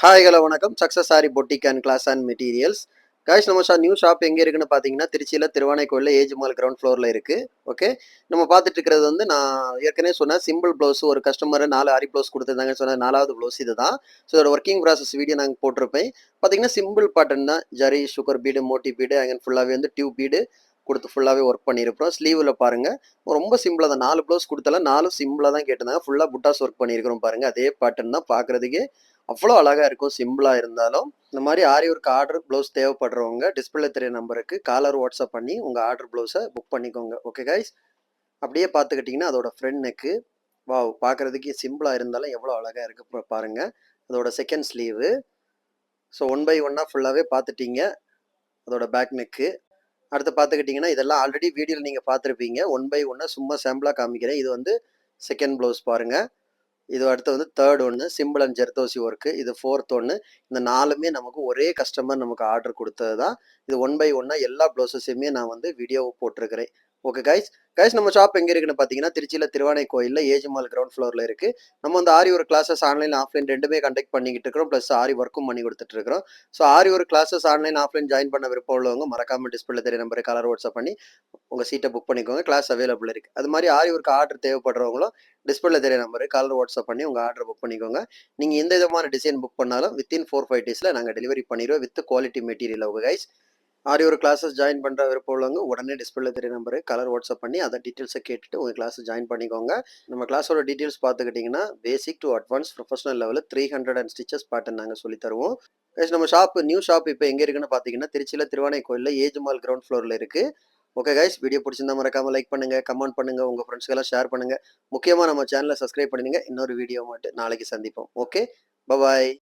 Hi hello வணக்கம். Success sari boutique and class and materials. Guys நம்ம new shop எங்கே இருக்குன்னு பார்த்தீங்கன்னா, திருச்சியில திருவானைக்கோயில்ல ஏஜ் மால் கிரவுண்ட் ஃப்ளோர்ல இருக்கு. ஓகே. நம்ம பார்த்துட்டு இருக்கிறது வந்து நான் ஏற்கனவே சொன்ன சிம்பிள் ப்ளவுஸ் ஒரு கஸ்டமர் 4 ஆரி ப்ளவுஸ் குடுத்துருந்தாங்கன்னு சொன்ன 4வது ப்ளவுஸ் இதுதான். ஸோ இதோட ஒர்க்கிங் ப்ராசஸ் வீடியோ நாங்க போட்டிருப்பேன். பார்த்தீங்கன்னா சிம்பிள் பேட்டர்ன் தான். ஜரி, சுகர் பீடு, மோட்டி பீடு அண்ட் ஃபுல்லாவே வந்து டியூப் பீடு குடுத்து ஃபுல்லாவே ஒர்க் பண்ணியிருக்கிறோம். ஸ்லீவ்ல பாருங்க. ரொம்ப சிம்பிளா தான் 4 ப்ளவுஸ் குடுத்தால 4ம் சிம்பிளா தான் கேட்டிருந்தாங்க. ஃபுல்லா புட்டாஸ் ஒர்க் பண்ணியிருக்கிறோம் பாருங்க. அதே பேட்டர்ன் தான் பார்க்கறதுக்கே அவ்வளோ அழகா இருக்கும் சிம்பிளா இருந்தாலும். இந்த மாதிரி ஆரி ஒர்க் ஆர்டர் ப்ளவுஸ் தேவைப்படுறவங்க டிஸ்பிளே தெரிய நம்பருக்கு காலர் வாட்ஸ்அப் பண்ணி உங்கள் ஆர்டர் ப்ளவுஸை புக் பண்ணிக்கோங்க. Okay guys. அப்படியே பார்த்துக்கிட்டிங்கன்னா அதோட ஃப்ரண்ட் நெக்கு வாவ் பார்க்குறதுக்கு சிம்பிளாக இருந்தாலும் எவ்வளோ அழகாக இருக்குது பாருங்கள். அதோட second sleeve. So one by ஒன்னாக ஃபுல்லாகவே பார்த்துட்டீங்க. அதோட பேக் நெக்கு அடுத்து பார்த்துக்கிட்டிங்கன்னா இதெல்லாம் ஆல்ரெடி வீடியோவில் நீங்கள் பார்த்துருப்பீங்க. ஒன் பை ஒன்னாக சும்மா சாம்பிளாக காமிக்கிறேன். இது வந்து செகண்ட் ப்ளவுஸ் பாருங்கள். இது அடுத்து வந்து தேர்ட் ஒன்று சிம்பிள் அண்ட் ஜெர்தோசி ஒர்க்கு. இது ஃபோர்த் ஒன்று. இந்த 4மே நமக்கு ஒரே கஸ்டமர் நமக்கு ஆர்டர் கொடுத்தது தான். இது ஒன் பை ஒன்னா எல்லா ப்ளவுஸஸையுமே நான் வந்து வீடியோ போட்டிருக்கிறேன். Okay guys. கைஸ் நம்ம ஷாப் எங்கே இருக்குன்னு பார்த்தீங்கன்னா, திருச்சியில் திருவானைக்கோயிலில் ஏஜ் மால் கிரவுண்ட் ஃப்ளோரில் இருக்குது. நம்ம வந்து Aari work classes online offline ரெண்டுமே கண்டக்ட் பண்ணிக்கிட்டு இருக்கிறோம். ப்ளஸ் ஆரி ஒர்க்கும் பண்ணி கொடுத்துட்டு இருக்கிறோம். So Aari work classes online offline join பண்ண விருப்பம் உள்ளவங்க மறக்காமல் டிஸ்பிளே தெரிய நம்பருக்கு கலர் வாட்ஸ்அப் பண்ணி உங்கள் சீட்டை புக் பண்ணிக்கோங்க. கிளாஸ் அவைலபிள் இருக்குது. அது மாதிரி ஆரி ஒர்க் ஆர்டர் தேவைப்படுறவங்களும் டிஸ்பிளே தெரிய நம்பரு காலர் வாட்ஸ்அப் பண்ணி உங்கள் ஆர்டர் புக் பண்ணிக்கோங்க. நீங்கள் எந்த விதமான டிசைன் புக் பண்ணாலும் வித்தின் 4-5 டேஸில் நாங்கள் டெலிவரி பண்ணிடுவோம் with quality material. Okay guys. Aari ஒரு கிளாஸஸ் ஜாயின் பண்ணுற விருப்பம் உள்ளவங்க உடனே டிஸ்பிளே தெரிய நம்பரு கலர் வாட்ஸ்அப் பண்ணி அதை டீட்டெயில்ஸை கேட்டுட்டு உங்கள் கிளாஸ் ஜாயின் பண்ணிக்கோங்க. நம்ம கிளாஸோட டீட்டெயில்ஸ் பார்த்துக்கிட்டிங்கன்னா பேசிக் டு அட்வான்ஸ் ப்ரொஃபஷனல் லெவலில் 300 அண்ட் ஸ்டிச்சஸ் பேட்டர்ன் நாங்கள் சொல்லித் தருவோம். நம்ம ஷாப் நியூ ஷாப் இப்போ எங்கே இருக்குன்னு பார்த்தீங்கன்னா, திருச்சியில் திருவானைக்கோயிலில் ஏஜ் மால் கிரவுண்ட் ஃப்ளோரில் இருக்குது. Okay guys. வீடியோ பிடிச்சிருந்தா மறக்காமல் லைக் பண்ணுங்கள், கமெண்ட் பண்ணுங்கள், உங்கள் ஃப்ரெண்ட்ஸ்க்கெல்லாம் ஷேர் பண்ணுங்கள். முக்கியமாக நம்ம சேனலை சப்ஸ்கிரைப் பண்ணுங்க. இன்னொரு வீடியோ மட்டும் நாளைக்கு சந்திப்போம். Okay, bye bye.